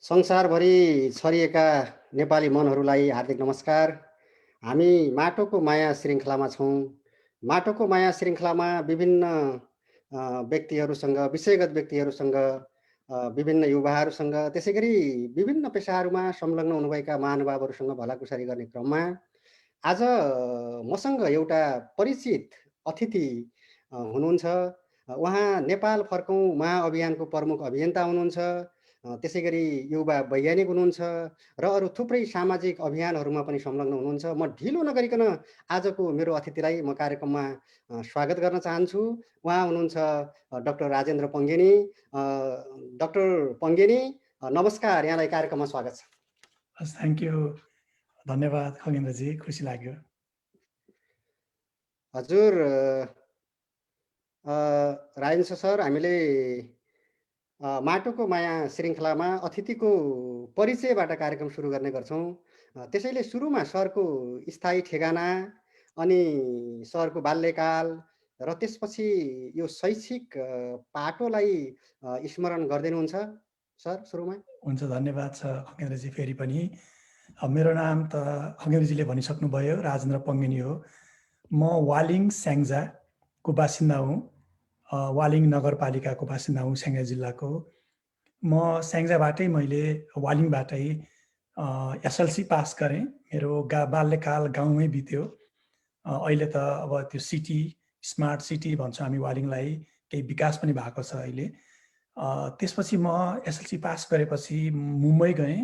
संसारभरि छरिएका नेपाली मनहरूलाई हार्दिक नमस्कार। हामी माटोको माया श्रृङ्खलामा छौँ। माटोको माया श्रृङ्खलामा विभिन्न व्यक्तिहरूसँग, विषयगत व्यक्तिहरूसँग, विभिन्न युवाहरूसँग, त्यसैगरी विभिन्न पेसाहरूमा संलग्न हुनुभएका महानुभावहरूसँग भलाकुसारी गर्ने क्रममा आज मसँग एउटा परिचित अतिथि हुनुहुन्छ। उहाँ नेपाल फर्कौँ महाअभियानको प्रमुख अभियन्ता हुनुहुन्छ। त्यसैगरी युवा वैज्ञानिक हुनुहुन्छ र अरू थुप्रै सामाजिक अभियानहरूमा पनि संलग्न हुनुहुन्छ। म ढिलो नगरिकन आजको मेरो अतिथिलाई म कार्यक्रममा स्वागत गर्न चाहन्छु। उहाँ हुनुहुन्छ डाक्टर राजेन्द्र पङ्गेनी। डाक्टर पङ्गेनी, नमस्कार, यहाँलाई कार्यक्रममा स्वागत छ। हस्, थ्याङ्क यू, धन्यवाद खगेन्द्रजी, खुसी लाग्यो। हजुर राजेन्द्र सर, हामीले माटोको माया श्रृङ्खलामा अतिथिको परिचयबाट कार्यक्रम सुरु गर्ने गर्छौँ। त्यसैले सुरुमा सरको स्थायी ठेगाना अनि सरको बाल्यकाल र त्यसपछि यो शैक्षिक पाटोलाई स्मरण गरिदिनुहुन्छ सर सुरुमा। हुन्छ, धन्यवाद छ खगेन्द्रजी। फेरि पनि मेरो नाम त खगेन्द्रजीले भनिसक्नुभयो, राजेन्द्र पङ्गेनी हो। म वालिङ स्याङ्जाको बासिन्दा हुँ। वालिङ नगरपालिकाको बासिन्दा हुँ, स्याङ्जा जिल्लाको। म स्याङ्जाबाटै मैले वालिङबाटै एसएलसी पास गरेँ। मेरो बाल्यकाल गाउँमै बित्यो। अहिले त अब त्यो सिटी, स्मार्ट सिटी भन्छ हामी वालिङलाई, केही विकास पनि भएको छ अहिले। त्यसपछि म एसएलसी पास गरेपछि मुम्बई गएँ।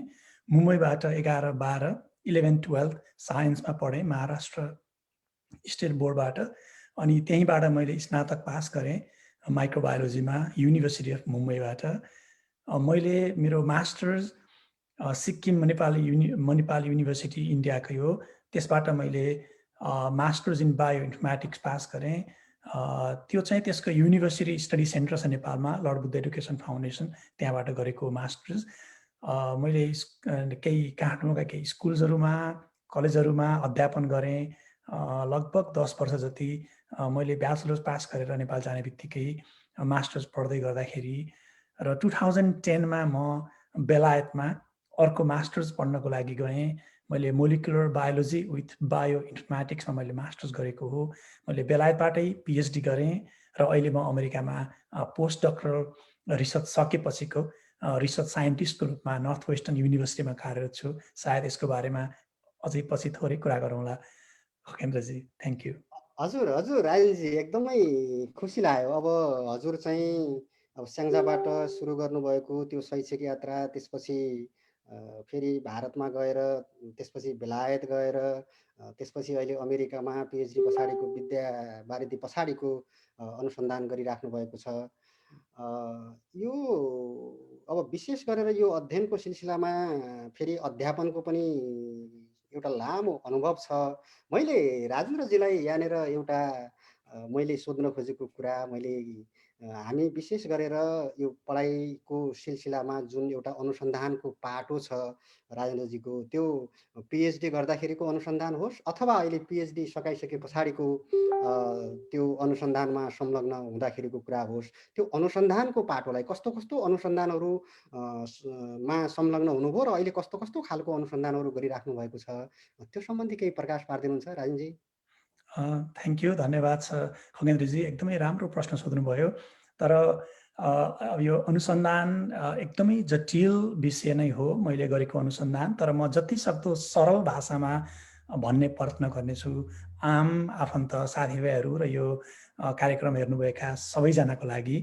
मुम्बईबाट 11, 12, 11, 12 साइन्समा पढेँ महाराष्ट्र स्टेट बोर्डबाट। अनि त्यहीँबाट मैले स्नातक पास गरेँ माइक्रोबायोलोजीमा युनिभर्सिटी अफ मुम्बईबाट। मैले मेरो मास्टर्स सिक्किम मणिपाल युनिभर्सिटी इन्डियाकै हो। त्यसबाट मैले masters in bio informatics pass गरेँ। त्यो चाहिँ त्यसको युनिभर्सिटी स्टडी सेन्टर छ नेपालमा, लर्ड बुद्ध एडुकेसन फाउन्डेसन, त्यहाँबाट गरेको मास्टर्स। मैले केही काठमाडौँका केही स्कुल्सहरूमा, कलेजहरूमा अध्यापन गरेँ। लगभग 10 वर्ष जति मैले ब्याचलर्स पास गरेर नेपाल जाने बित्तिकै मास्टर्स पढ्दै गर्दाखेरि र 2010मा म बेलायतमा अर्को मास्टर्स पढ्नको लागि गएँ। मैले मोलिकुलर बायोलोजी विथ बायो इन्फर्मेटिक्समा मैले मास्टर्स गरेको हो। मैले बेलायतबाटै पिएचडी गरेँ र अहिले म अमेरिकामा पोस्ट डक्टरल रिसर्च सकेपछिको रिसर्च साइन्टिस्टको रूपमा नर्थ वेस्टर्न युनिभर्सिटीमा कार्यरत छु। सायद यसको बारेमा अझै पछि थोरै कुरा गरौँला खगेन्द्रजी। Thank you. हजुर हजुर राजेन्द्रजी, एकदमै खुसी लाग्यो। अब हजुर चाहिँ अब स्याङ्जाबाट सुरु गर्नुभएको त्यो शैक्षिक यात्रा, त्यसपछि फेरि भारतमा गएर, त्यसपछि बेलायत गएर, त्यसपछि अहिले अमेरिकामा पिएचडी पछाडिको विद्या वारिधि पछाडिको अनुसन्धान गरिराख्नु भएको छ। यो अब विशेष गरेर यो अध्ययनको सिलसिलामा फेरि अध्यापनको पनि एउटा लामो अनुभव छ। मैले राजेन्द्रजीलाई यहाँनिर एउटा मैले सोध्न खोजेको कुरा, हामी विशेष गरेर यो पढाइको सिलसिलामा जुन एउटा अनुसन्धानको पाटो छ राजेन्द्रजीको, त्यो पिएचडी गर्दाखेरिको अनुसन्धान होस् अथवा अहिले पिएचडी सकाइसके पछाडिको त्यो अनुसन्धानमा संलग्न हुँदाखेरिको कुरा होस्, त्यो अनुसन्धानको पाटोलाई कस्तो कस्तो अनुसन्धानहरू मा संलग्न हुनुभयो र अहिले कस्तो कस्तो खालको अनुसन्धानहरू गरिराख्नु भएको छ, त्यो सम्बन्धी केही प्रकाश पारिदिनुहुन्छ राजेन्द्रजी? थ्याङ्क यू, धन्यवाद छ खगेन्द्रजी। एकदमै राम्रो प्रश्न सोध्नुभयो। तर अब यो अनुसन्धान एकदमै जटिल विषय नै हो मैले गरेको अनुसन्धान। तर म जति सक्दो सरल भाषामा भन्ने प्रयत्न गर्नेछु आम आफन्त साथीभाइहरू र यो कार्यक्रम हेर्नुभएका सबैजनाको लागि।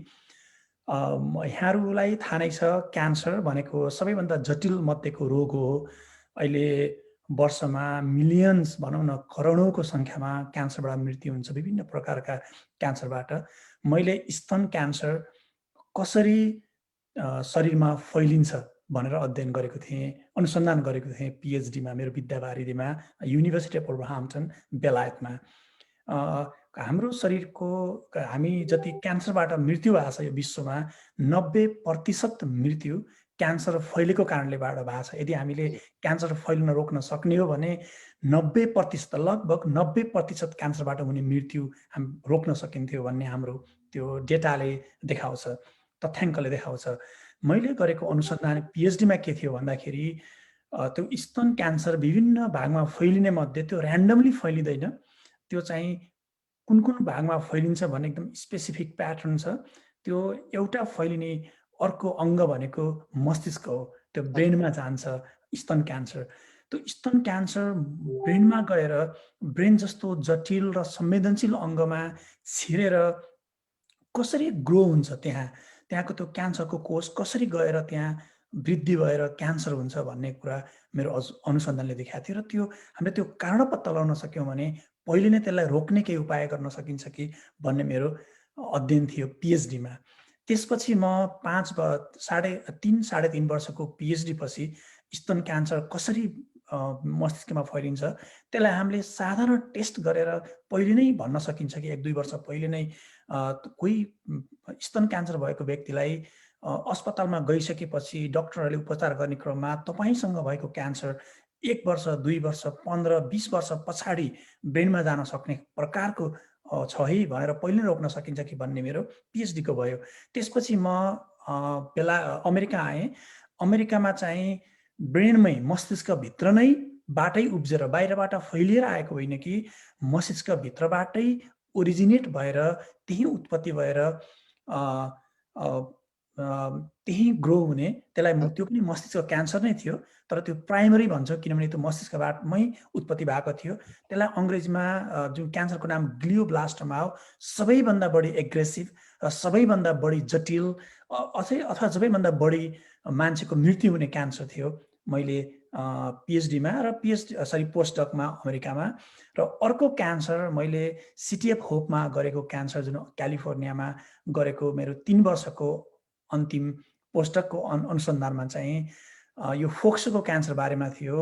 यहाँहरूलाई थाहा नै छ, क्यान्सर भनेको सबैभन्दा जटिल मध्येको रोग हो। अहिले वर्षमा मिलियन्स भनौँ न करोडौँको सङ्ख्यामा क्यान्सरबाट मृत्यु हुन्छ, विभिन्न प्रकारका क्यान्सरबाट। मैले स्तन क्यान्सर कसरी शरीरमा फैलिन्छ भनेर अध्ययन गरेको थिएँ, अनुसन्धान गरेको थिएँ पिएचडीमा, मेरो विद्यावारिधीमा युनिभर्सिटी अफ वुल्भरह्याम्पटन बेलायतमा। हाम्रो शरीरको हामी जति क्यान्सरबाट मृत्यु भएको छ यो विश्वमा 90% मृत्यु क्यान्सर फैलेको कारणले भएको छ। यदि हामीले क्यान्सर फैलिन रोक्न सक्ने हो भने 90%, लगभग 90% क्यान्सरबाट हुने मृत्यु हामी रोक्न सकिन्थ्यो भन्ने हाम्रो त्यो डेटाले देखाउँछ, तथ्याङ्कले देखाउँछ। मैले गरेको अनुसन्धान पिएचडीमा के थियो भन्दाखेरि त्यो स्तन क्यान्सर विभिन्न भागमा फैलिने मध्ये त्यो ऱ्यान्डमली फैलिँदैन। त्यो चाहिँ कुन कुन भागमा फैलिन्छ भन्ने एकदम स्पेसिफिक प्याटर्न छ। त्यो एउटा फैलिने अर्को अङ्ग भनेको मस्तिष्क हो। त्यो ब्रेनमा जान्छ स्तन क्यान्सर। त्यो स्तन क्यान्सर ब्रेनमा गएर ब्रेन जस्तो जटिल र संवेदनशील अङ्गमा छिरेर कसरी ग्रो हुन्छ, त्यहाँको त्यो क्यान्सरको कोष कसरी गएर त्यहाँ वृद्धि भएर क्यान्सर हुन्छ भन्ने कुरा मेरो अनुसन्धानले देखाएको थियो। र त्यो हामीले त्यो कारण पत्ता लगाउन सक्यौँ भने पहिले नै त्यसलाई रोक्ने केही उपाय गर्न सकिन्छ कि भन्ने मेरो अध्ययन थियो पिएचडीमा। त्यसपछि म 3.5 वर्षको पिएचडी पछि स्तन क्यान्सर कसरी मस्तिष्कमा फैलिन्छ त्यसलाई हामीले साधारण टेस्ट गरेर पहिले नै भन्न सकिन्छ कि 1-2 वर्ष पहिले नै कोही स्तन क्यान्सर भएको व्यक्तिलाई अस्पतालमा गइसकेपछि डक्टरहरूले उपचार गर्ने क्रममा तपाईँसँग भएको क्यान्सर 1 वर्ष, 2 वर्ष, 15, 20 वर्ष पछाडि ब्रेनमा जान सक्ने प्रकारको छ है भनेर पहिले नै रोक्न सकिन्छ कि भन्ने मेरो पिएचडीको भयो। त्यसपछि म अमेरिका आएँ। अमेरिकामा चाहिँ ब्रेनमै मस्तिष्कभित्र नै बाटै उब्जेर बाहिरबाट फैलिएर आएको होइन कि मस्तिष्कभित्रबाटै ओरिजिनेट भएर त्यही उत्पत्ति भएर त्यही ग्रो हुने, त्यसलाई त्यो पनि मस्तिष्क क्यान्सर नै थियो तर त्यो प्राइमरी भन्छ किनभने त्यो मस्तिष्कबाटमै उत्पत्ति भएको थियो। त्यसलाई अङ्ग्रेजीमा जुन क्यान्सरको नाम ग्लियोब्लास्टोमा हो, सबैभन्दा बढी एग्रेसिभ र सबैभन्दा बढी जटिल अथवा सबैभन्दा बढी मान्छेको मृत्यु हुने क्यान्सर थियो। मैले पिएचडीमा र पोस्टडकमा अमेरिकामा। र अर्को क्यान्सर मैले सिटिएफ होपमा गरेको क्यान्सर जुन क्यालिफोर्नियामा गरेको मेरो 3 वर्षको अन्तिम पोस्टडकको अनुसन्धानमा चाहिँ यो फोक्सोको क्यान्सर बारेमा थियो।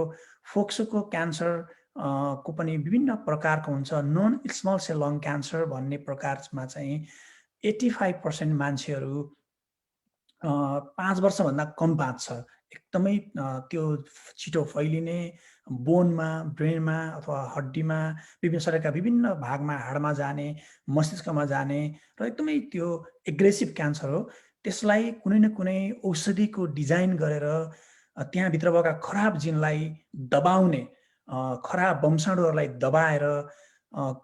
फोक्सोको क्यान्सर को पनि विभिन्न प्रकारको हुन्छ। Non small cell lung cancer भन्ने प्रकारमा चाहिँ 85% मान्छेहरू 5 वर्षभन्दा कम बाँच्छ। एकदमै त्यो छिटो फैलिने, बोनमा, ब्रेनमा अथवा हड्डीमा विभिन्न शरीरका विभिन्न भागमा हाडमा जाने, मस्तिष्कमा जाने र एकदमै त्यो एग्रेसिभ क्यान्सर हो। त्यसलाई कुनै न कुनै औषधिको डिजाइन गरेर त्यहाँभित्र भएका खराब जिनलाई दबाउने, खराब वंशाणुहरूलाई दबाएर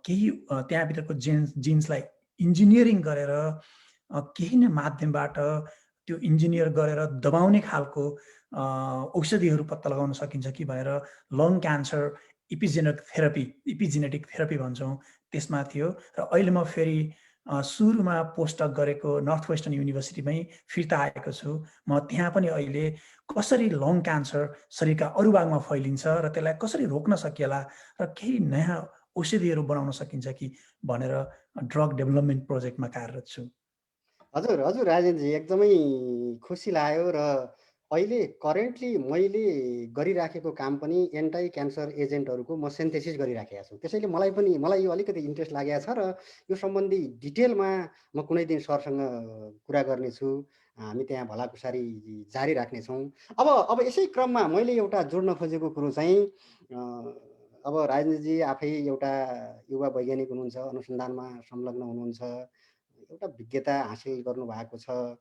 केही त्यहाँभित्रको जिन्सलाई इन्जिनियरिङ गरेर केही न माध्यमबाट त्यो इन्जिनियर गरेर दबाउने खालको औषधिहरू पत्ता लगाउन सकिन्छ कि भनेर लङ क्यान्सर इपिजेनेटिक थेरापी भन्छौँ त्यसमा थियो। र अहिले म फेरि सुरुमा पोस्टडक गरेको नर्थ वेस्टर्न युनिभर्सिटीमै फिर्ता आएको छु। म त्यहाँ पनि अहिले कसरी लङ क्यान्सर शरीरका अरू भागमा फैलिन्छ र त्यसलाई कसरी रोक्न सकिएला र केही नयाँ औषधिहरू बनाउन सकिन्छ कि भनेर ड्रग डेभलपमेन्ट प्रोजेक्टमा कार्यरत छु। हजुर राजेनजी, एकदमै खुसी लाग्यो। र अहिले करेन्टली मैले गरिराखेको काम पनि एन्टाई क्यान्सर एजेन्टहरूको म सिन्थेसिस गरिराखेको छु। त्यसैले मलाई यो अलिकति इन्ट्रेस्ट लागेको छ र यो सम्बन्धी डिटेलमा म कुनै दिन सरसँग कुरा गर्नेछु। हामी त्यहाँ भलाकुसारी जारी राख्नेछौँ। अब यसै क्रममा मैले एउटा जोड्न खोजेको कुरो चाहिँ अब राजेनजी आफै एउटा युवा वैज्ञानिक हुनुहुन्छ, अनुसन्धानमा संलग्न हुनुहुन्छ, एउटा विज्ञता हासिल गर्नुभएको छ।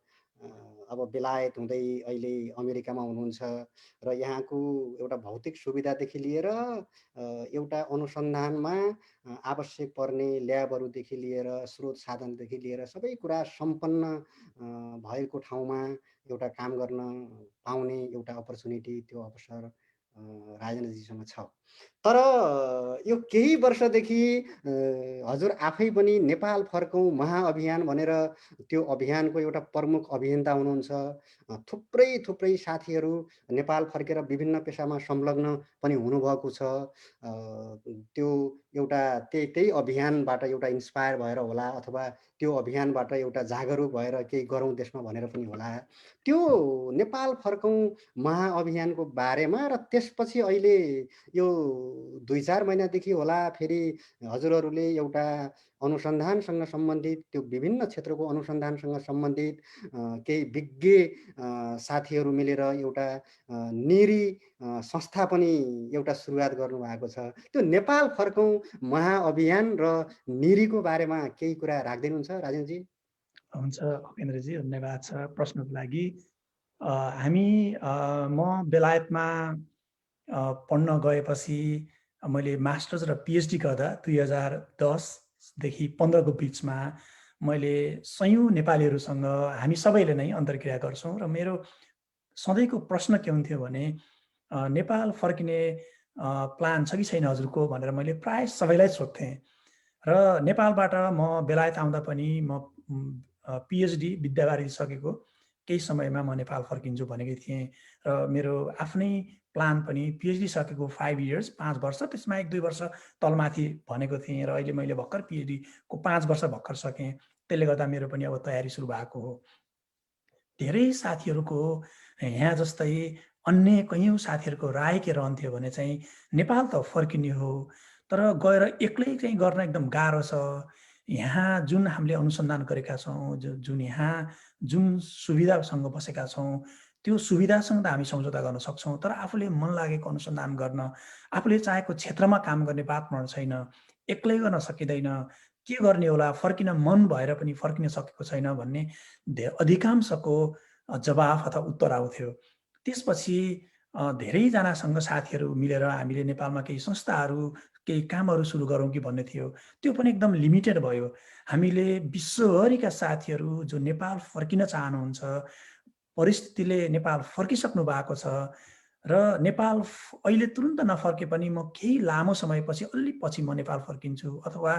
अब बेलायत हुँदै अहिले अमेरिकामा हुनुहुन्छ र यहाँको एउटा भौतिक सुविधादेखि लिएर एउटा अनुसन्धानमा आवश्यक पर्ने ल्याबहरूदेखि लिएर स्रोत साधनदेखि लिएर सबै कुरा सम्पन्न भएको ठाउँमा एउटा काम गर्न पाउने एउटा अपर्च्युनिटी, त्यो अवसर राजेन्द्रजीसँग छ। तर यो केही वर्षदेखि हजुर आफै पनि नेपाल फर्कौँ महाअभियान भनेर त्यो अभियानको एउटा प्रमुख अभियन्ता हुनुहुन्छ। थुप्रै साथीहरू नेपाल फर्केर विभिन्न पेसामा संलग्न पनि हुनुभएको छ। त्यो एउटा त्यही अभियानबाट एउटा इन्स्पायर भएर होला अथवा त्यो अभियानबाट एउटा जागरुक भएर केही गरौँ देशमा भनेर पनि होला। त्यो नेपाल फर्कौँ महाअभियानको बारेमा र त्यसपछि अहिले यो 2-4 महिनादेखि होला फेरि हजुरहरूले एउटा अनुसन्धानसँग सम्बन्धित, त्यो विभिन्न क्षेत्रको अनुसन्धानसँग सम्बन्धित केही विज्ञ साथीहरू मिलेर एउटा निरी संस्था पनि एउटा सुरुवात गर्नुभएको छ। त्यो नेपाल फर्कौँ महाअभियान र निरीको बारेमा केही कुरा राखिदिनुहुन्छ राजेनजी? हुन्छ उपेन्द्रजी, धन्यवाद छ प्रश्नको लागि। हामी म बेलायतमा पढ्न गएपछि मैले मास्टर्स र पिएचडी गर्दा 2010 देखि 15 को बिचमा मैले सयौँ नेपालीहरूसँग हामी सबैले नै अन्तर्क्रिया गर्छौँ र मेरो सधैँको प्रश्न के हुन्थ्यो भने नेपाल फर्किने प्लान छ कि छैन हजुरको भनेर मैले प्राय सबैलाई सोध्थेँ। र नेपालबाट म बेलायत आउँदा पनि म पिएचडी विद्यावारिधि सकेको केही समयमा म नेपाल फर्किन्छु भनेकै थिएँ र मेरो आफ्नै प्लान पनि पिएचडी सकेको 5 इयर्स 5 वर्ष त्यसमा 1-2 वर्ष तलमाथि भनेको थिएँ र अहिले मैले भर्खर पिएचडीको 5 वर्ष भर्खर सकेँ। त्यसले गर्दा मेरो पनि अब तयारी सुरु भएको हो। धेरै साथीहरूको यहाँ जस्तै अन्य कैयौँ साथीहरूको राय के रहन्थ्यो भने चाहिँ नेपाल त फर्किने हो तर गएर एक्लै चाहिँ गर्न एकदम गाह्रो छ। यहाँ जुन हामीले अनुसन्धान गरेका छौँ जुन यहाँ जुन सुविधासँग बसेका छौँ त्यो सुविधासँग त हामी सम्झौता गर्न सक्छौँ तर आफूले मन लागेको अनुसन्धान गर्न आफूले चाहेको क्षेत्रमा काम गर्ने वातावरण छैन, एक्लै गर्न सकिँदैन, के गर्ने होला, फर्किन मन भएर पनि फर्किन सकेको छैन भन्ने अधिकांशको जवाफ अथवा उत्तर आउँथ्यो। त्यसपछि धेरैजनासँग साथीहरू मिलेर हामीले नेपालमा केही संस्थाहरू केही कामहरू सुरु गरौँ कि भन्ने थियो। त्यो पनि एकदम लिमिटेड भयो। हामीले विश्वभरिका साथीहरू जो नेपाल फर्किन चाहनुहुन्छ, परिस्थितिले नेपाल फर्किसक्नु भएको छ र नेपाल अहिले तुरुन्त नफर्के पनि म केही लामो समयपछि अलि पछि म नेपाल फर्किन्छु अथवा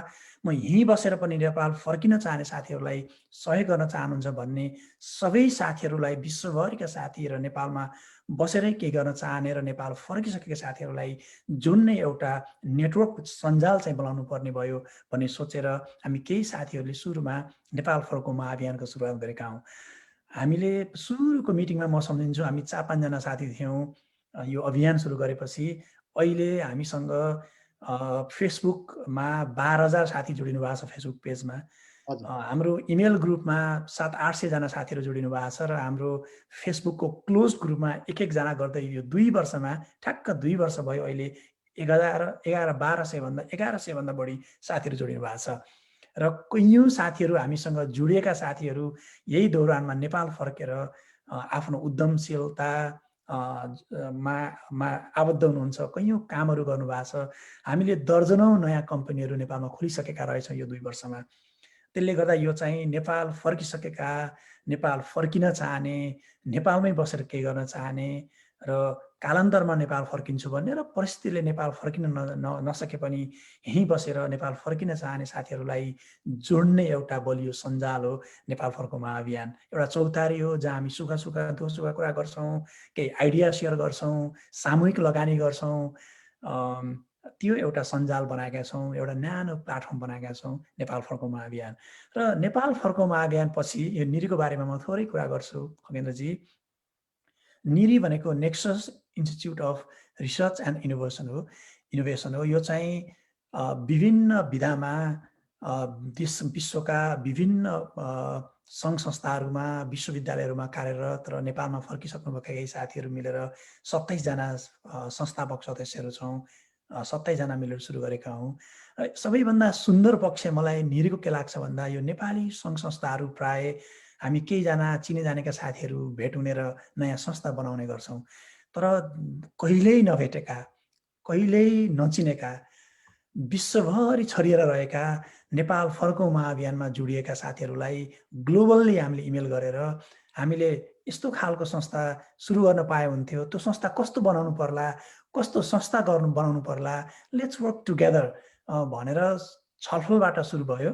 म यहीँ बसेर पनि नेपाल फर्किन चाहने साथीहरूलाई सहयोग गर्न चाहनुहुन्छ भन्ने सबै साथीहरूलाई विश्वभरिका साथी र नेपालमा बसेरै केही गर्न चाहने र नेपाल फर्किसकेका साथीहरूलाई जोड्ने एउटा नेटवर्क सञ्जाल चाहिँ बनाउनु पर्ने भयो भन्ने सोचेर हामी केही साथीहरूले सुरुमा नेपाल फर्कौँ महाअभियानको सुरुवात गरेका हौँ। हामीले सुरुको मिटिङमा म सम्झिन्छु हामी 4-5 जना साथी थियौँ। यो अभियान सुरु गरेपछि अहिले हामीसँग फेसबुकमा 12,000 साथी जोडिनु भएको छ फेसबुक पेजमा। हाम्रो इमेल ग्रुपमा 700-800 जना साथीहरू जोडिनु भएको छ र हाम्रो फेसबुकको क्लोज ग्रुपमा एक जना गर्दै यो 2 वर्षमा ठ्याक्क 2 वर्ष भयो अहिले 1100 भन्दा बढी साथीहरू जोडिनु भएको छ र कैयौँ साथीहरू हामीसँग जोडिएका साथीहरू यही दौरानमा नेपाल फर्केर आफ्नो उद्यमशीलता मा आबद्ध हुनुहुन्छ, कैयौँ कामहरू गर्नुभएको छ। हामीले दर्जनौँ नयाँ कम्पनीहरू नेपालमा खोलिसकेका रहेछौँ यो 2 वर्षमा। त्यसले गर्दा यो चाहिँ नेपाल फर्किसकेका, नेपाल फर्किन चाहने, नेपालमै बसेर केही गर्न चाहने र कालान्तरमा नेपाल फर्किन्छु भन्ने र परिस्थितिले नेपाल फर्किन नसके पनि यहीँ बसेर नेपाल फर्किन चाहने साथीहरूलाई जोड्ने एउटा बलियो सञ्जाल हो नेपाल फर्कौँ महाअभियान। एउटा चौतारी हो जहाँ हामी सुख दुःखका कुरा गर्छौँ, केही आइडिया सेयर गर्छौँ, सामूहिक लगानी गर्छौँ। त्यो एउटा सञ्जाल बनाएका छौँ, एउटा न्यानो प्लाटफर्म बनाएका छौँ नेपाल फर्कौँ महाअभियान। र नेपाल फर्कौँ महाअभियान पछि यो निरीको बारेमा म थोरै कुरा गर्छु खगेन्द्रजी। निरी भनेको nexus institute of research and innovation हो। यो चाहिँ विभिन्न विधामा विश्वका विभिन्न सङ्घ संस्थाहरूमा विश्वविद्यालयहरूमा कार्यरत र नेपालमा फर्किसक्नुभएका केही साथीहरू मिलेर 27 जना संस्थापक सदस्यहरू छौँ। 27 जना मिलेर सुरु गरेका हौँ। सबैभन्दा सुन्दर पक्ष मलाई निरीको के लाग्छ भन्दा यो नेपाली सङ्घ संस्थाहरू प्राय हामी केहीजना चिने जानेका साथीहरू भेट हुने र नयाँ संस्था बनाउने गर्छौँ तर कहिल्यै नभेटेका, कहिल्यै नचिनेका, विश्वभरि छरिएर रहेका नेपाल फर्कौँ महाअभियानमा जोडिएका साथीहरूलाई ग्लोबल्ली हामीले इमेल गरेर हामीले यस्तो खालको संस्था सुरु गर्न पाए हुन्थ्यो, त्यो संस्था कस्तो बनाउनु पर्ला, कस्तो संस्था बनाउनु पर्ला, लेट्स वर्क टुगेदर भनेर छलफलबाट सुरु भयो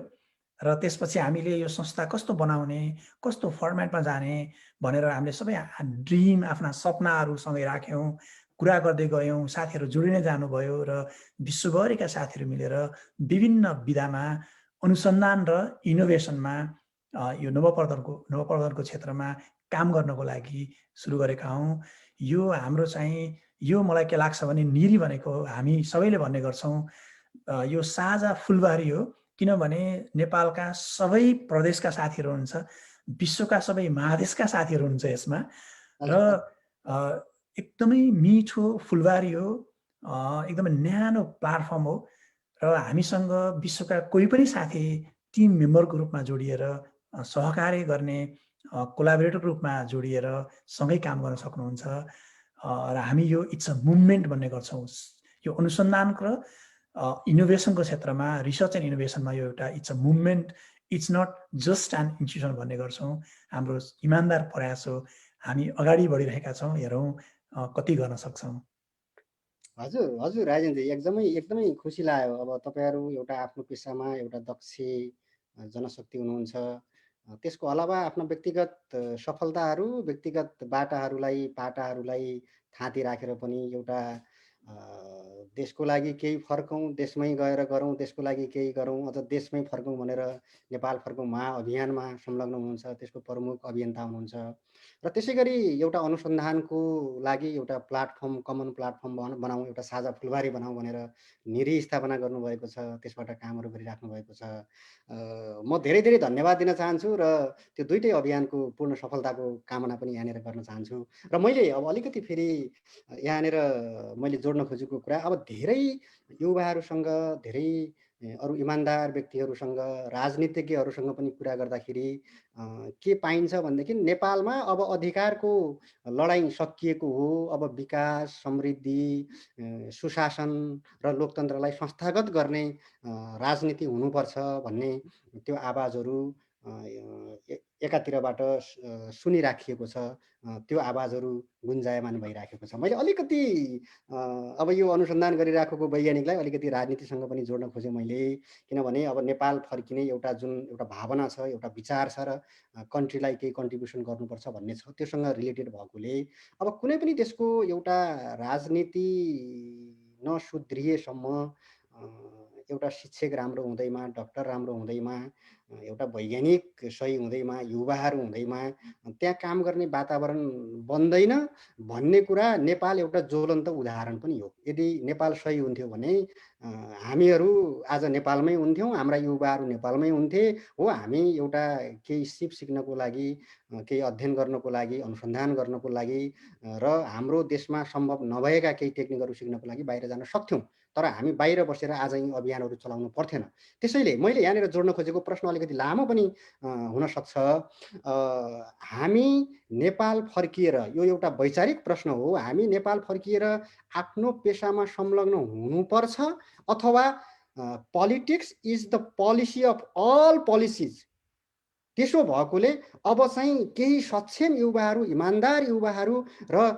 र त्यसपछि हामीले यो संस्था कस्तो बनाउने, कस्तो फर्मेटमा जाने भनेर हामीले सबै ड्रिम आफ्ना सपनाहरूसँगै राख्यौँ, कुरा गर्दै गयौँ, साथीहरू जोडिने जानुभयो र विश्वभरिका साथीहरू मिलेर विभिन्न विधामा अनुसन्धान र इनोभेसनमा यो नवप्रवर्धनको क्षेत्रमा काम गर्नको लागि सुरु गरेका हौँ। यो हाम्रो चाहिँ यो मलाई के लाग्छ भने निरी भनेको हामी सबैले भन्ने गर्छौँ यो साझा फुलबारी हो किनभने नेपालका सबै प्रदेशका साथीहरू हुन्छ, विश्वका सबै महादेशका साथीहरू हुन्छ यसमा र एकदमै मिठो फुलबारी हो, एकदमै न्यानो प्लाटफर्म हो र हामीसँग विश्वका कोही पनि साथी टिम मेम्बरको रूपमा जोडिएर सहकार्य गर्ने कोलाबोरेटर रूपमा जोडिएर सँगै काम गर्न सक्नुहुन्छ र हामी यो इट्स अ मुभमेन्ट भन्ने गर्छौँ। यो अनुसन्धान र इनोभेसनको क्षेत्रमा रिसर्च एन्ड इनोभेसनमा यो एउटा it's a movement, it's not just an institution भन्ने गर्छौँ। हाम्रो इमान्दार प्रयास हो, हामी अगाडि बढिरहेका छौँ, हेरौँ कति गर्न सक्छौँ। हजुर हजुर राजेनजी, एकदमै एकदमै खुसी लाग्यो। अब तपाईँहरू एउटा आफ्नो पेसामा एउटा दक्ष जनशक्ति हुनुहुन्छ। त्यसको अलावा आफ्ना व्यक्तिगत सफलताहरू, व्यक्तिगत पाटाहरूलाई थाती राखेर पनि एउटा देशको लागि केही फर्कौँ, देशमै गएर गरौँ, देशको लागि केही गरौँ, अझ देशमै फर्कौँ भनेर नेपाल फर्कौँ महाअभियानमा संलग्न हुनुहुन्छ। त्यसको प्रमुख अभियन्ता हुनुहुन्छ र त्यसै गरी एउटा अनुसन्धानको लागि एउटा प्लाटफर्म, कमन प्लाटफर्म बनाऊँ, एउटा साझा फुलबारी बनाऊँ भनेर निरी स्थापना गर्नुभएको छ। त्यसबाट कामहरू गरिराख्नु भएको छ। म धेरै धेरै धन्यवाद दिन चाहन्छु र त्यो दुइटै अभियानको पूर्ण सफलताको कामना पनि यहाँनिर गर्न चाहन्छु। र मैले अब अलिकति फेरि यहाँनिर मैले जोड्न खोजेको कुरा, अब धेरै युवाहरूसँग, धेरै अरू इमान्दार व्यक्तिहरूसँग, राजनीतिज्ञहरूसँग पनि कुरा गर्दाखेरि के पाइन्छ भनेदेखि नेपालमा अब अधिकारको लडाइँ सकिएको हो। अब विकास, समृद्धि, सुशासन र लोकतन्त्रलाई संस्थागत गर्ने राजनीति हुनुपर्छ भन्ने त्यो आवाजहरू एकातिरबाट सुनिराखिएको छ। त्यो आवाजहरू गुन्जायमान भइराखेको छ। मैले अलिकति अब यो अनुसन्धान गरिराखेको वैज्ञानिकलाई अलिकति राजनीतिसँग पनि जोड्न खोजेँ मैले। किनभने अब नेपाल फर्किने एउटा जुन एउटा भावना छ, एउटा विचार छ र कन्ट्रीलाई केही कन्ट्रिब्युसन गर्नुपर्छ भन्ने छ, त्योसँग रिलेटेड भएकोले अब कुनै पनि देशको एउटा राजनीति नसुध्रिएसम्म एउटा शिक्षक राम्रो हुँदैमा, डक्टर राम्रो हुँदैमा, एउटा वैज्ञानिक सही हुँदैमा, युवाहरू हुँदैमा त्यहाँ काम गर्ने वातावरण बन्दैन भन्ने कुरा नेपाल एउटा ज्वलन्त उदाहरण पनि हो। यदि नेपाल सही हुन्थ्यो भने हामीहरू आज नेपालमै हुन्थ्यौँ, हाम्रा युवाहरू नेपालमै हुन्थे। हो, हामी एउटा केही सिप सिक्नको लागि, केही अध्ययन गर्नको लागि, अनुसन्धान गर्नको लागि र हाम्रो देशमा सम्भव नभएका केही टेक्निकहरू सिक्नको लागि बाहिर जान सक्थ्यौँ। तर हामी बाहिर बसेर आज यी अभियानहरू चलाउनु पर्थेन। त्यसैले मैले यहाँनिर जोड्न खोजेको प्रश्न अलिकति लामो पनि हुनसक्छ। हामी नेपाल फर्किएर, यो एउटा वैचारिक प्रश्न हो, हामी नेपाल फर्किएर आफ्नो पेसामा संलग्न हुनुपर्छ अथवा politics is the policy of all policies. त्यसो भएकोले अब चाहिँ केही सक्षम युवाहरू, इमान्दार युवाहरू र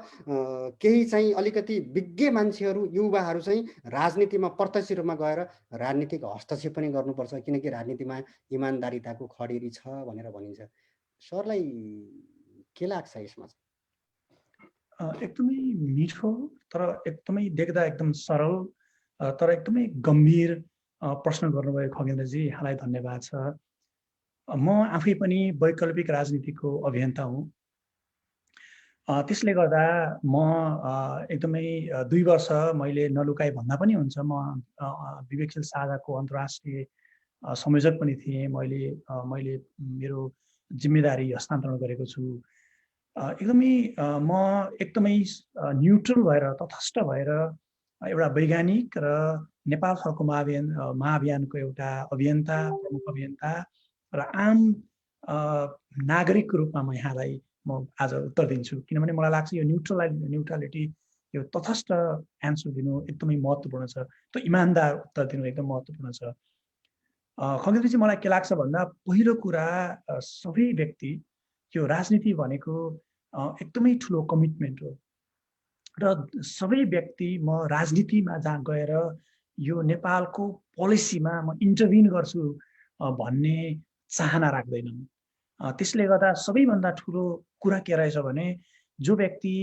केही चाहिँ अलिकति विज्ञ मान्छेहरू, युवाहरू चाहिँ राजनीतिमा प्रत्यक्ष रूपमा गएर राजनीतिक हस्तक्षेप पनि गर्नुपर्छ, किनकि राजनीतिमा इमान्दारिताको खडेरी छ भनेर भनिन्छ। सरलाई के लाग्छ यसमा? एकदमै मिठो तर एकदमै देख्दा एकदम सरल तर एकदमै गम्भीर प्रश्न गर्नुभयो खगेन्द्रजी, यहाँलाई धन्यवाद छ। म आफै पनि वैकल्पिक राजनीतिको अभियन्ता हुँ। त्यसले गर्दा म एकदमै 2 वर्ष मैले नलुकाई भन्दा पनि हुन्छ, म विवेकशील साझाको अन्तर्राष्ट्रिय संयोजक पनि थिएँ। मैले मेरो जिम्मेदारी हस्तान्तरण गरेको छु। एकदमै म एकदमै न्युट्रल भएर, तटस्थ भएर एउटा वैज्ञानिक र नेपाल फर्कौँ महाअभियानको एउटा अभियन्ता, प्रमुख अभियन्ता र आम नागरिकको रूपमा म यहाँलाई आज उत्तर दिन्छु। किनभने मलाई लाग्छ यो न्युट्रलिटी, यो तटस्थ एन्सर दिनु एकदमै महत्त्वपूर्ण छ। त्यो इमान्दार उत्तर दिनु एकदम महत्त्वपूर्ण छ। खगेन्द्रजी, मलाई के लाग्छ भन्दा पहिलो कुरा, सबै व्यक्ति, यो राजनीति भनेको एकदमै ठुलो कमिटमेन्ट हो र सबै व्यक्ति म राजनीतिमा जहाँ गएर यो नेपालको पोलिसीमा म इन्टरभिन गर्छु भन्ने चाहना राख्दैनन्। त्यसले गर्दा सबैभन्दा ठुलो कुरा के रहेछ भने जो व्यक्ति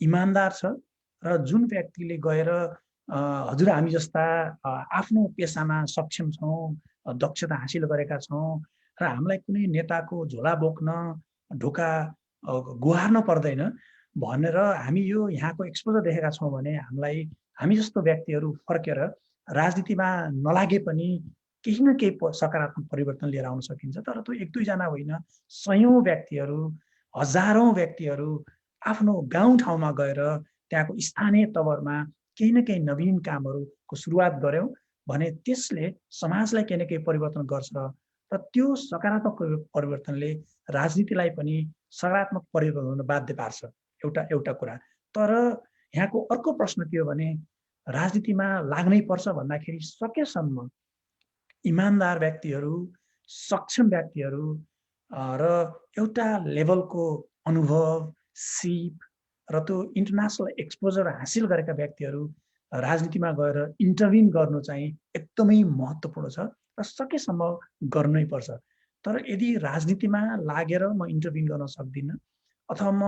इमान्दार छ र जुन व्यक्तिले गएर हजुर हामी जस्ता आफ्नो पेसामा सक्षम छौँ, दक्षता हासिल गरेका छौँ र हामीलाई कुनै नेताको झोला बोक्न, ढोका गुहार्न पर्दैन भनेर हामी यो यहाँको एक्सपोजर देखेका छौँ भने हामी जस्तो व्यक्तिहरू फर्केर राजनीतिमा नलागे पनि केही न केही सकारात्मक परिवर्तन लिएर आउन सकिन्छ। तर त्यो 1-2 जना होइन, सयौं व्यक्तिहरू, हजारौं व्यक्तिहरू आफ्नो गाउँठाउँमा गएर त्यहाँको स्थानीय तवरमा केही न केही नवीन कामहरूको सुरुवात गर्यौं भने त्यसले समाजलाई केही न केही परिवर्तन गर्छ र त्यो सकारात्मक परिवर्तनले राजनीतिलाई पनि सकारात्मक परिवर्तन हुन बाध्य पार्छ, एउटा कुरा। तर यहाँको अर्को प्रश्न के हो भने राजनीतिमा लाग्नै पर्छ भन्दाखेरि सकेसम्म इमानदार व्यक्तिहरू, सक्षम व्यक्तिहरू र एउटा लेभलको अनुभव, सिप र त्यो इन्टरनेसनल एक्सपोजर हासिल गरेका व्यक्तिहरू राजनीतिमा गएर इन्टरभिन गर्नु चाहिँ एकदमै महत्त्वपूर्ण छ र सकेसम्म गर्नै पर्छ। तर यदि राजनीतिमा लागेर म इन्टरभिन गर्न सक्दिनँ अथवा म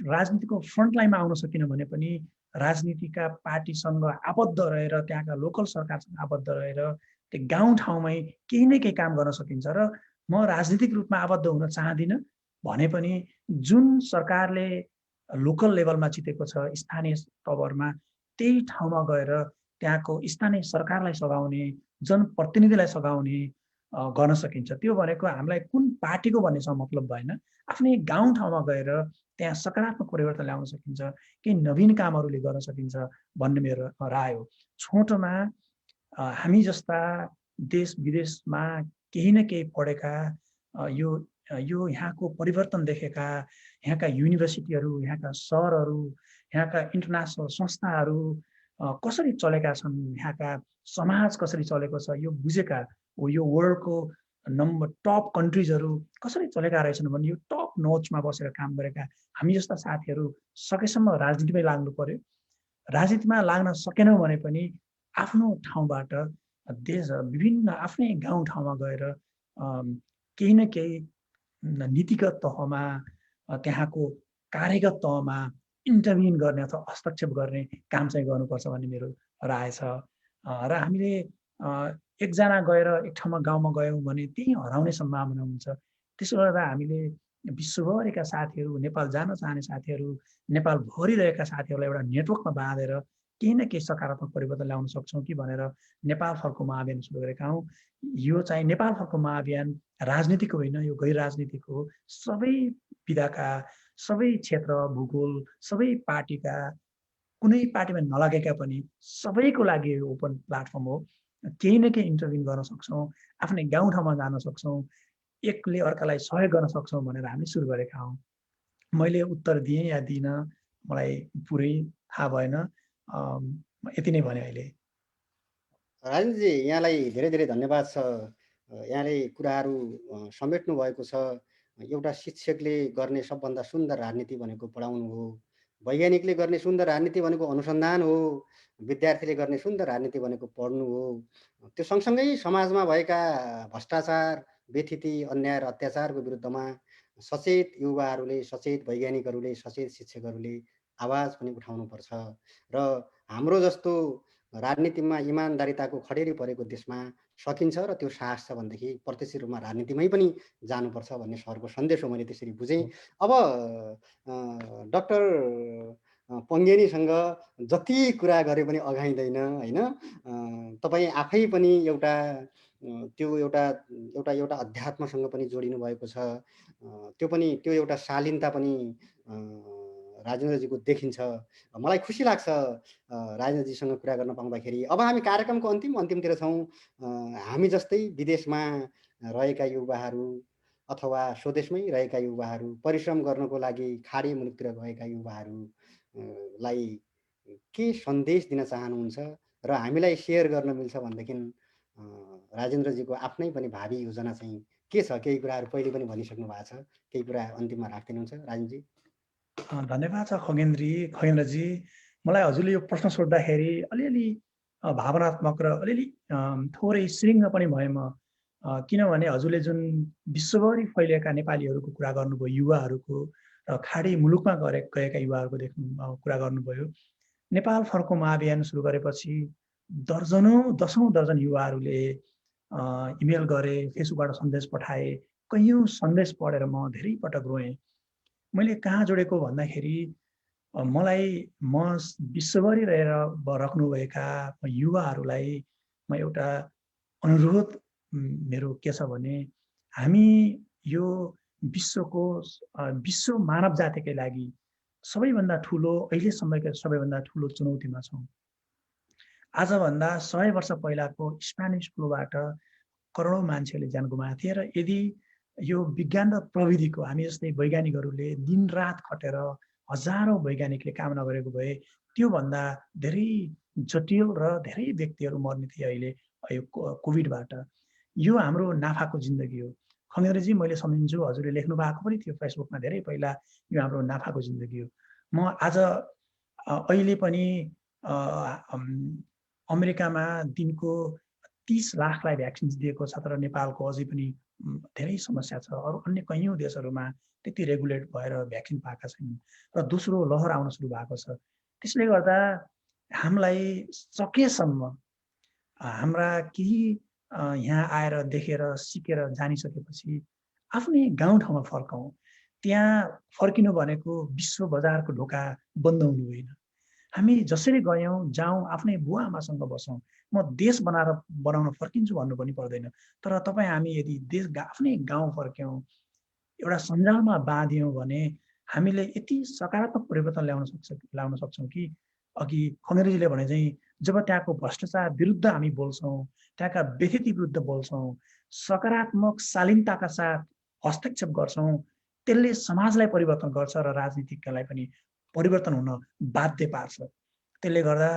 राजनीतिको फ्रन्ट लाइनमा आउन सकिनँ भने पनि राजनीतिका पार्टीसँग आबद्ध रहेर त्यहाँका लोकल सरकारसँग आबद्ध रहेर त्यो गाउँ ठाउँमै केही न केही काम गर्न सकिन्छ। र म राजनीतिक रूपमा आबद्ध हुन चाहदिनँ भने पनि जुन सरकारले लोकल लेभलमा जितेको छ स्थानीय तवरमा त्यही ठाउँमा गएर त्यहाँको स्थानीय सरकारलाई सघाउने, जनप्रतिनिधिलाई सघाउने गर्न सकिन्छ। त्यो भनेको हामीलाई कुन पार्टीको भन्नेसँग मतलब भएन, आफ्नै गाउँ ठाउँमा गएर त्यहाँ सकारात्मक परिवर्तन ल्याउन सकिन्छ, केही नवीन कामहरूले गर्न सकिन्छ भन्ने मेरो राय हो। छोटोमा हामी जस्ता देश विदेशमा केही न केही पढेका यो यहाँको परिवर्तन देखेका, यहाँका युनिभर्सिटीहरू, यहाँका सहरहरू, यहाँका इन्टरनेसनल संस्थाहरू कसरी चलेका छन्, यहाँका समाज कसरी चलेको छ यो बुझेका हो। यो वर्ल्डको नम्बर टप कन्ट्रिजहरू कसरी चलेका रहेछन् भने यो टप नोचमा बसेर काम गरेका हामी जस्ता साथीहरू सकेसम्म राजनीतिमै लाग्नु पर्यो। राजनीतिमा लाग्न सकेनौँ भने पनि आफ्नो ठाउँबाट देश विभिन्न आफ्नै गाउँ ठाउँमा गएर केही न केही नीतिगत तहमा त्यहाँको कार्यगत तहमा इन्टरभिन गर्ने अथवा हस्तक्षेप गर्ने काम चाहिँ गर्नुपर्छ भन्ने मेरो राय छ। र हामीले एकजना गएर एक ठाउँमा गाउँमा गयौँ भने त्यही हराउने सम्भावना हुन्छ। त्यसो गर्दा हामीले विश्वभरिका साथीहरू, नेपाल जान चाहने साथीहरू, नेपालभरि रहेका साथीहरूलाई एउटा नेटवर्कमा बाँधेर केही न केही सकारात्मक परिवर्तन ल्याउन सक्छौँ कि भनेर नेपाल फर्को महाअभियान सुरु गरेका हौँ। यो चाहिँ नेपाल फर्को महाअभियान राजनीतिक होइन, यो गैर राजनीतिक हो। सबै विधाका, सबै क्षेत्र, भूगोल, सबै पार्टीका, कुनै पार्टीमा नलागेका पनि सबैको लागि यो ओपन प्लेटफर्म हो। केही न केही इन्टरभिन गर्न सक्छौँ, आफ्नै गाउँठाउँमा जान सक्छौँ, एकले अर्कालाई सहयोग गर्न सक्छौँ भनेर हामी सुरु गरेका हौँ। मैले उत्तर दिएँ या दिइनँ मलाई पुरै थाहा भएन। यति नै भने अहिले। राजेन्द्रजी, यहाँलाई धेरै धेरै धन्यवाद छ। यहाँले कुराहरू समेट्नु भएको छ। एउटा शिक्षकले गर्ने सबभन्दा सुन्दर राजनीति भनेको पढाउनु हो, वैज्ञानिकले गर्ने सुन्दर राजनीति भनेको अनुसन्धान हो, विद्यार्थीले गर्ने सुन्दर राजनीति भनेको पढ्नु हो। त्यो सँगसँगै समाजमा भएका भ्रष्टाचार, बेथिति, अन्याय र अत्याचारको विरुद्धमा सचेत युवाहरूले, सचेत वैज्ञानिकहरूले, सचेत शिक्षकहरूले आवाज पनि उठाउनुपर्छ। र हाम्रो जस्तो राजनीतिमा इमान्दारिताको खडेरी परेको देशमा सकिन्छ र त्यो साहस छ भनेदेखि प्रत्यक्ष रूपमा राजनीतिमै पनि जानुपर्छ भन्ने सरको सन्देश हो, मैले त्यसरी बुझेँ। अब डाक्टर पङ्गेनीसँग जति कुरा गरे पनि अघाइँदैन, होइन? तपाईँ आफै पनि एउटा त्यो एउटा एउटा एउटा अध्यात्मसँग पनि जोडिनु भएको छ। त्यो एउटा शालीनता पनि राजेन्द्रजीको देखिन्छ। मलाई खुसी लाग्छ राजेन्द्रजीसँग कुरा गर्न पाउँदाखेरि। अब हामी कार्यक्रमको अन्तिमतिर छौँ। हामी जस्तै विदेशमा रहेका युवाहरू अथवा स्वदेशमै रहेका युवाहरू, परिश्रम गर्नको लागि खाडी मुलुकतिर गएका युवाहरूलाई के सन्देश दिन चाहनुहुन्छ र हामीलाई सेयर गर्न मिल्छ भनेदेखि राजेन्द्रजीको आफ्नै पनि भावी योजना चाहिँ के छ? केही कुराहरू पहिले पनि भनिसक्नु भएको छ, केही कुरा अन्तिममा राखिदिनुहुन्छ राजेन्द्रजी? धन्यवाद छ खगेन्द्रजी। मलाई हजुरले यो प्रश्न सोद्धाखेरि अलिअलि भावनात्मक र अलिअलि थोरै श्रृङ्ग पनि भएँ म। किनभने हजुरले जुन विश्वभरि फैलिएका नेपालीहरूको कुरा गर्नुभयो, युवाहरूको र खाडी मुलुकमा गएका युवाहरूको कुरा गर्नुभयो। नेपाल फर्को महाअभियान सुरु गरेपछि दसौँ दर्जन युवाहरूले इमेल गरे, फेसबुकबाट सन्देश पठाए। कैयौँ सन्देश पढेर म धेरै पटक रोएँ। मैले कहाँ जोडेको भन्दाखेरि म विश्वभरि रहेर राख्नुभएका युवाहरूलाई म एउटा अनुरोध मेरो के छ भने हामी यो विश्व मानव जातिकै लागि सबैभन्दा ठुलो, अहिलेसम्मको सबैभन्दा ठुलो चुनौतीमा छौँ। आजभन्दा 100 वर्ष पहिलाको स्पेनिस फ्लूबाट करोडौँ मान्छेहरूले ज्यान गुमाएका थिए र यदि यो विज्ञान र प्रविधिको हामी जस्तै वैज्ञानिकहरूले दिनरात खटेर हजारौँ वैज्ञानिकले काम नगरेको भए त्योभन्दा धेरै जटिल र धेरै व्यक्तिहरू मर्ने थिए अहिले यो कोभिडबाट। यो हाम्रो नाफाको जिन्दगी हो। खगेन्द्रजी, मैले सम्झिन्छु हजुरले लेख्नु भएको पनि थियो फेसबुकमा धेरै पहिला, यो हाम्रो नाफाको जिन्दगी हो। म आज अहिले पनि अमेरिकामा दिनको 30 लाखलाई भ्याक्सिन्स दिएको छ, तर नेपालको अझै पनि धेरै समस्या छ। अरू अन्य कैयौँ देशहरूमा त्यति रेगुलेट भएर भ्याक्सिन पाएका छैनन् र दोस्रो लहर आउन सुरु भएको छ। त्यसले गर्दा हामीलाई सकेसम्म हाम्रा केही यहाँ आएर देखेर सिकेर जानिसकेपछि आफ्नै गाउँठाउँमा फर्कौँ। त्यहाँ फर्किनु भनेको विश्व बजारको ढोका बन्द हुनु होइन। हामी जसरी गयौँ जाउँ, आफ्नै बुवा आमासँग बसौँ। म देश बनाउन फर्किन्छु भन्नु पनि पर्दैन, तर हामी यदि आफ्नै गाउँ फर्क्यौँ, एउटा सञ्जालमा बाँधियौँ भने हामीले यति सकारात्मक परिवर्तन ल्याउन सक्छौँ कि अघि खगेन्द्रजीले भने चाहिँ जब त्यहाँको भ्रष्टाचार विरुद्ध हामी बोल्छौँ, त्यहाँका व्यथिति विरुद्ध बोल्छौँ, सकारात्मक शालीनताका साथ हस्तक्षेप गर्छौँ, त्यसले समाजलाई परिवर्तन गर्छ र राजनीतिज्ञलाई पनि परिवर्तन हुन बाध्य पार्छ। त्यसले गर्दा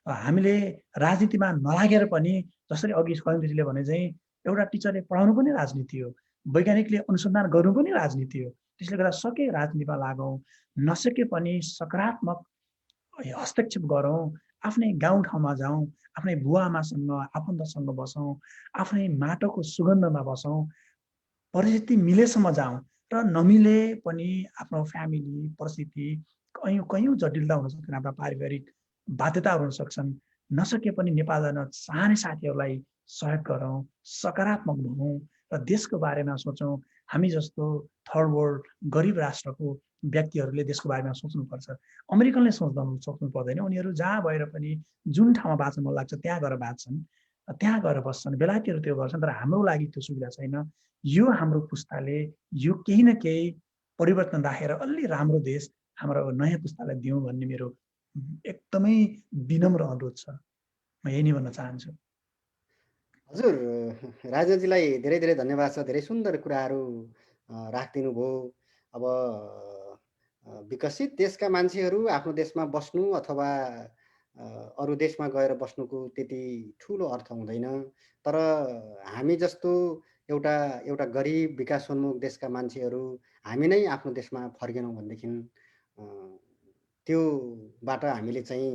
हामीले राजनीतिमा नलागेर पनि, जसरी अघि खगेन्द्रजीले भने चाहिँ एउटा टिचरले पढाउनु पनि राजनीति हो, वैज्ञानिकले अनुसन्धान गर्नु पनि राजनीति हो। त्यसले गर्दा सके राजनीतिमा लागौँ, नसके पनि सकारात्मक हस्तक्षेप गरौँ, आफ्नै गाउँठाउँमा जाउँ, आफ्नै बुवा आमासँग आफन्तसँग बसौँ, आफ्नै माटोको सुगन्धमा बसौँ, परिस्थिति मिलेसम्म जाउँ र नमिले पनि आफ्नो फ्यामिली परिस्थिति कैयौँ जटिलता हुन सक्छन्, आफ्ना पारिवारिक बाध्यताहरू हुन सक्छन्। नसके पनि नेपाल जान चाहने साथीहरूलाई सहयोग गरौँ, सकारात्मक भनौँ र देशको बारेमा सोचौँ। हामी जस्तो थर्ड वर्ल्ड गरिब राष्ट्रको व्यक्तिहरूले देशको बारेमा सोच्नुपर्छ। अमेरिकनले सोच्नु पर्दैन। उनीहरू जहाँ भएर पनि जुन ठाउँमा बाँच्न मन लाग्छ त्यहाँ गएर बाँच्छन्, त्यहाँ गएर बस्छन्। बेलायतीहरू त्यो गर्छन्, तर हाम्रो लागि त्यो सुविधा छैन। यो हाम्रो पुस्ताले यो केही न केही परिवर्तन राखेर अलि राम्रो देश हाम्रो नयाँ पुस्तालाई दिउँ भन्ने मेरो एकदमै विनम्र अनुरोध छ। म यही नै भन्न चाहन्छु। हजुर, राजेशजीलाई धेरै धेरै धन्यवाद छ। धेरै सुन्दर कुराहरू राखिदिनु भयो। अब विकसित देशका मान्छेहरू आफ्नो देशमा बस्नु अथवा अरू देशमा गएर बस्नुको त्यति ठुलो अर्थ हुँदैन। तर हामी जस्तो एउटा गरिब विकासोन्मुख देशका मान्छेहरू हामी नै आफ्नो देशमा फर्केनौँ भनेदेखि त्योबाट हामीले चाहिँ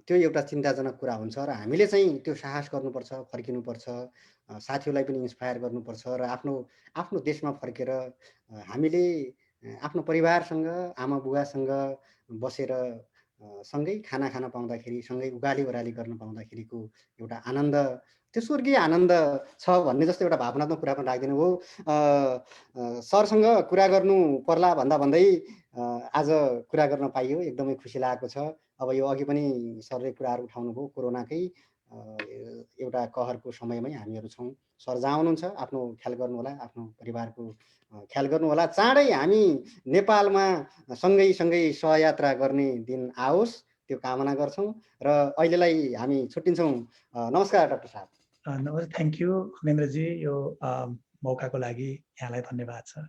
त्यो एउटा चिन्ताजनक कुरा हुन्छ र हामीले चाहिँ त्यो साहस गर्नुपर्छ, फर्किनुपर्छ, साथीहरूलाई पनि इन्स्पायर गर्नुपर्छ र आफ्नो देशमा फर्केर हामीले आफ्नो परिवारसँग, आमा बुवासँग बसेर सँगै खाना खान पाउँदाखेरि, सँगै उगाली-ओह्राली गर्न पाउँदाखेरिको एउटा आनन्द, त्यो स्वर्गीय आनन्द छ भन्ने जस्तो एउटा भावनात्मक कुरा पनि राखिदिनु भयो। सरसँग कुरा गर्नु पर्ला भन्दै आज कुरा गर्न पाइयो, एकदमै खुसी लागेको छ। अब यो अघि पनि सरले कुराहरू उठाउनुभयो, कोरोनाकै एउटा कहरको समयमै हामीहरू छौँ। सर जहाँ हुनुहुन्छ आफ्नो ख्याल गर्नुहोला, आफ्नो परिवारको ख्याल गर्नुहोला। चाँडै हामी नेपालमा सँगै सहयात्रा गर्ने दिन आओस्, त्यो कामना गर्छौँ र अहिलेलाई हामी छुट्टिन्छौँ। नमस्कार डाक्टर साहब। थ्याङ्क यू खगेन्द्रजी, यो मौकाको लागि यहाँलाई धन्यवाद छ।